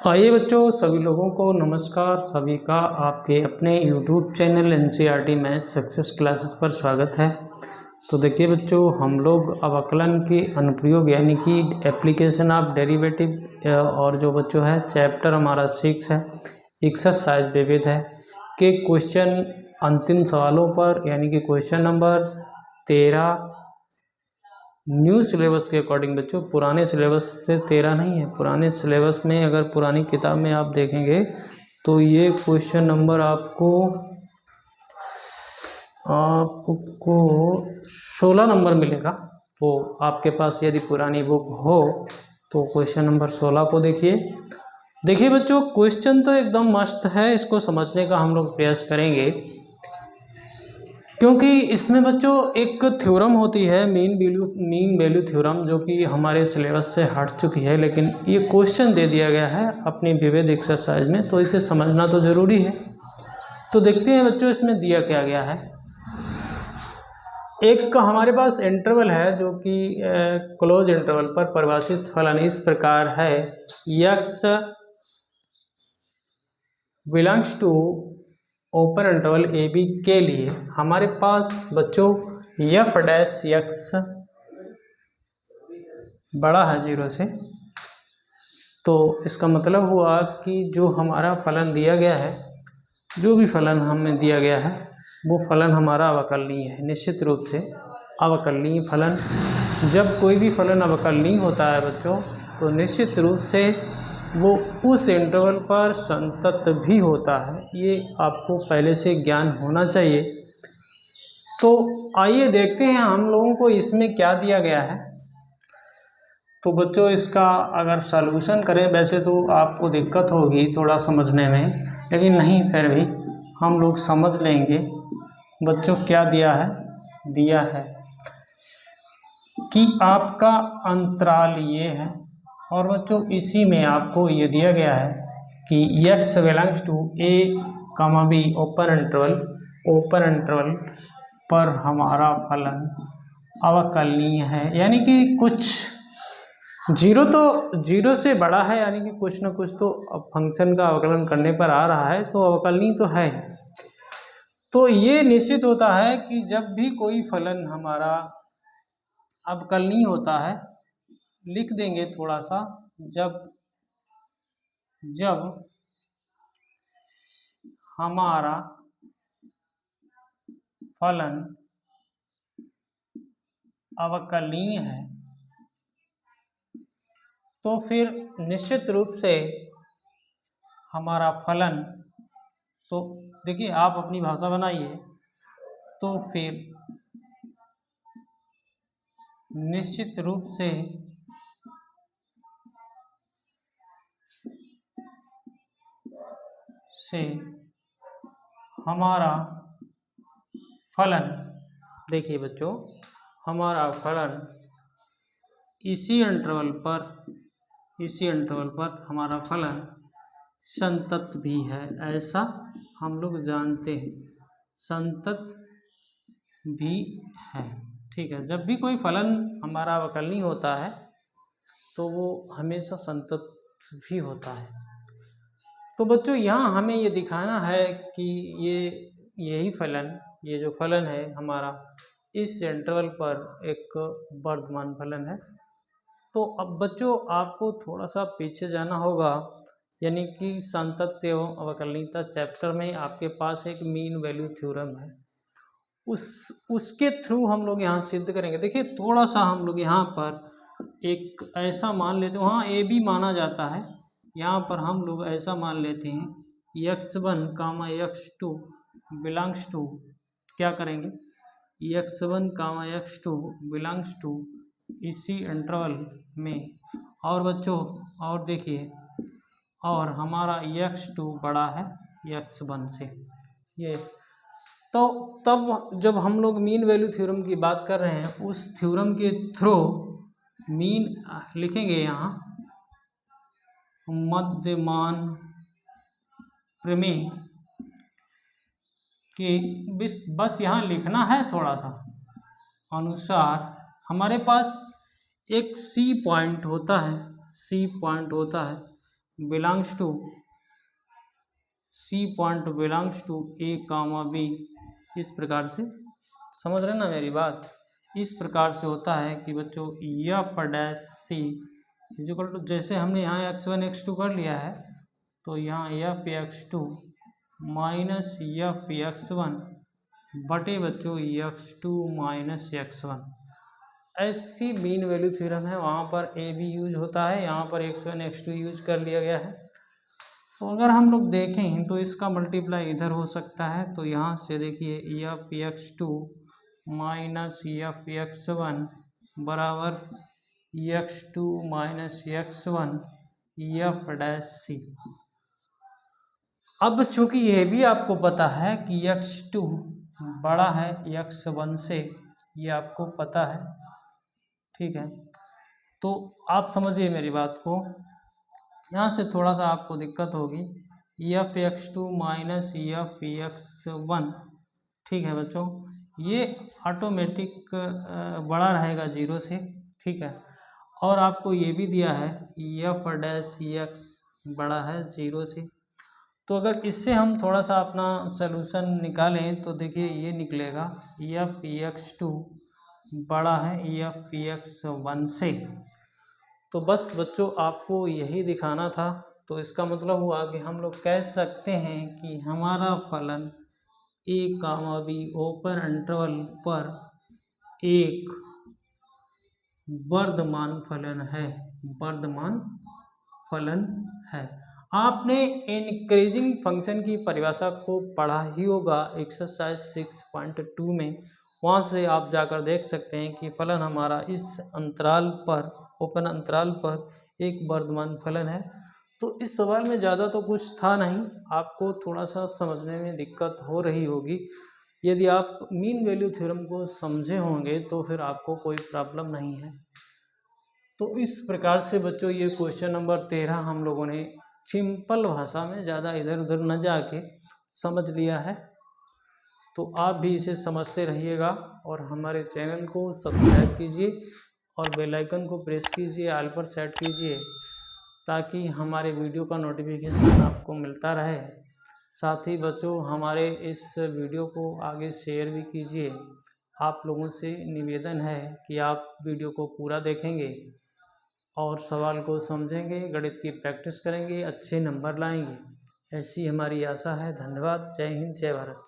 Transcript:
आइए बच्चों, सभी लोगों को नमस्कार। सभी का आपके अपने YouTube channel NCERT maths success classes पर स्वागत है। तो देखिए बच्चों, हम लोग अवकलन के अनुप्रयोग यानी कि एप्लीकेशन ऑफ डेरिवेटिव और जो बच्चों है चैप्टर हमारा 6 है, एक्सरसाइज विविध है के क्वेश्चन अंतिम सवालों पर यानी कि क्वेश्चन नंबर 13 न्यू सिलेबस के अकॉर्डिंग बच्चों, पुराने सिलेबस से 13 नहीं है। पुराने सिलेबस में अगर पुरानी किताब में आप देखेंगे तो ये क्वेश्चन नंबर आपको 16 नंबर मिलेगा। तो आपके पास यदि पुरानी बुक हो तो क्वेश्चन नंबर 16 को देखिए बच्चों, क्वेश्चन तो एकदम मस्त है। इसको समझने का हम लोग प्रयास करेंगे, क्योंकि इसमें बच्चों एक थ्योरम होती है मीन वैल्यू थ्योरम, जो कि हमारे सिलेबस से हट चुकी है, लेकिन ये क्वेश्चन दे दिया गया है अपनी विविध एक्सरसाइज में, तो इसे समझना तो ज़रूरी है। तो देखते हैं बच्चों इसमें दिया क्या गया है। एक हमारे पास इंटरवल है जो कि क्लोज इंटरवल पर परिभाषित फलन इस प्रकार है, x belongs to open interval a b के लिए हमारे पास बच्चों f डैश x बड़ा है 0 से। तो इसका मतलब हुआ कि जो हमारा फलन दिया गया है, जो भी फलन हमें दिया गया है वो फलन हमारा अवकलनीय है। निश्चित रूप से अवकलनीय फलन, जब कोई भी फलन अवकलनीय होता है बच्चों, तो निश्चित रूप से वो उस इंटरवल पर संतत भी होता है। ये आपको पहले से ज्ञान होना चाहिए। तो आइए देखते हैं हम लोगों को इसमें क्या दिया गया है। तो बच्चों इसका अगर सॉल्यूशन करें, वैसे तो आपको दिक्कत होगी थोड़ा समझने में, लेकिन नहीं, फिर भी हम लोग समझ लेंगे। बच्चों क्या दिया है कि आपका अंतराल ये है, और बच्चों इसी में आपको ये दिया गया है कि x belongs to a, b open interval पर हमारा फलन अवकलनीय है। यानी कि कुछ 0 से बड़ा है, यानी कि कुछ ना कुछ तो फंक्शन का अवकलन करने पर आ रहा है, तो अवकलनीय तो है। तो ये निश्चित होता है कि जब भी कोई फलन हमारा अवकलनीय होता है, लिख देंगे थोड़ा सा, जब हमारा फलन अवकलनीय है, तो फिर निश्चित रूप से हमारा फलन, तो देखिए आप अपनी भाषा बनाइए, तो फिर निश्चित रूप से हमारा फलन, देखिए बच्चों, हमारा फलन इसी इंटरवल पर हमारा फलन संतत भी है, ऐसा हम लोग जानते हैं। संतत भी है, ठीक है। जब भी कोई फलन हमारा अवकलनीय होता है तो वो हमेशा संतत भी होता है। तो बच्चों यहाँ हमें ये दिखाना है कि यही फलन, ये जो फलन है हमारा, इस इंटरवल पर एक वर्धमान फलन है। तो अब बच्चों आपको थोड़ा सा पीछे जाना होगा, यानी कि संतत एवं अवकलनीयता चैप्टर में आपके पास एक मीन वैल्यू थ्योरम है, उसके थ्रू हम लोग यहाँ सिद्ध करेंगे। देखिए थोड़ा सा हम लोग यहाँ पर एक ऐसा मान लेते हैं, वहाँ ए बी माना जाता है, यहाँ पर हम लोग ऐसा मान लेते हैं x1, x2 बिलोंग्स टू, क्या करेंगे, x1, x2 बिलोंग्स टू इसी इंटरवल में, और बच्चों और देखिए, और हमारा x2 बड़ा है x1 से। ये तो तब जब हम लोग मीन वैल्यू थ्योरम की बात कर रहे हैं, उस थ्योरम के थ्रू मीन लिखेंगे यहाँ, मध्यमान प्रमेय कि बस यहाँ लिखना है थोड़ा सा अनुसार, हमारे पास एक सी पॉइंट होता है, belongs to c point belongs to a comma b, इस प्रकार से समझ रहे ना मेरी बात। इस प्रकार से होता है कि बच्चों f dash c is equal to, जैसे हमने यहाँ x1 x2 कर लिया है तो यहाँ f x two minus f x1 बटे बच्चों x2 माइनस x1। ऐसी मीन वैल्यू थ्योरम है, वहाँ पर ए भी यूज होता है, यहाँ पर x1 x2 यूज कर लिया गया है। तो अगर हम लोग देखें तो इसका मल्टीप्लाई इधर हो सकता है, तो यहाँ से देखिए F x2 minus f x1 बराबर x2 minus x1 F dash सी। अब चूंकि ये भी आपको पता है कि x2 बड़ा है x1 से, ये आपको पता है, ठीक है। तो आप समझिए मेरी बात को, यहाँ से थोड़ा सा आपको दिक्कत होगी, F x2 minus f x1, ठीक है बच्चों, ये ऑटोमेटिक बड़ा रहेगा 0 से, ठीक है। और आपको ये भी दिया है एफ डैश एक्स बड़ा है 0 से। तो अगर इससे हम थोड़ा सा अपना सलूशन निकालें तो देखिए ये निकलेगा एफ x2 बड़ा है एफ x1 से। तो बस बच्चों आपको यही दिखाना था। तो इसका मतलब हुआ कि हम लोग कह सकते हैं कि हमारा फलन ए कामा बी ओपन इंटरवल पर एक वर्धमान फलन है, वर्धमान फलन है। आपने इंक्रीजिंग फंक्शन की परिभाषा को पढ़ा ही होगा एक्सरसाइज 6.2 में, वहाँ से आप जाकर देख सकते हैं कि फलन हमारा इस अंतराल पर, ओपन अंतराल पर एक वर्धमान फलन है। तो इस सवाल में ज़्यादा तो कुछ था नहीं, आपको थोड़ा सा समझने में दिक्कत हो रही होगी। यदि आप मीन वैल्यू थ्योरम को समझे होंगे तो फिर आपको कोई प्रॉब्लम नहीं है। तो इस प्रकार से बच्चों ये क्वेश्चन नंबर 13 हम लोगों ने सिंपल भाषा में, ज़्यादा इधर उधर न जाके समझ लिया है। तो आप भी इसे समझते रहिएगा और हमारे चैनल को सब्सक्राइब कीजिए और बेल आइकन को प्रेस कीजिए, ऑल पर सेट कीजिए, ताकि हमारे वीडियो का नोटिफिकेशन आपको मिलता रहे। साथ ही बच्चों हमारे इस वीडियो को आगे शेयर भी कीजिए। आप लोगों से निवेदन है कि आप वीडियो को पूरा देखेंगे और सवाल को समझेंगे, गणित की प्रैक्टिस करेंगे, अच्छे नंबर लाएंगे, ऐसी हमारी आशा है। धन्यवाद। जय हिंद, जय भारत।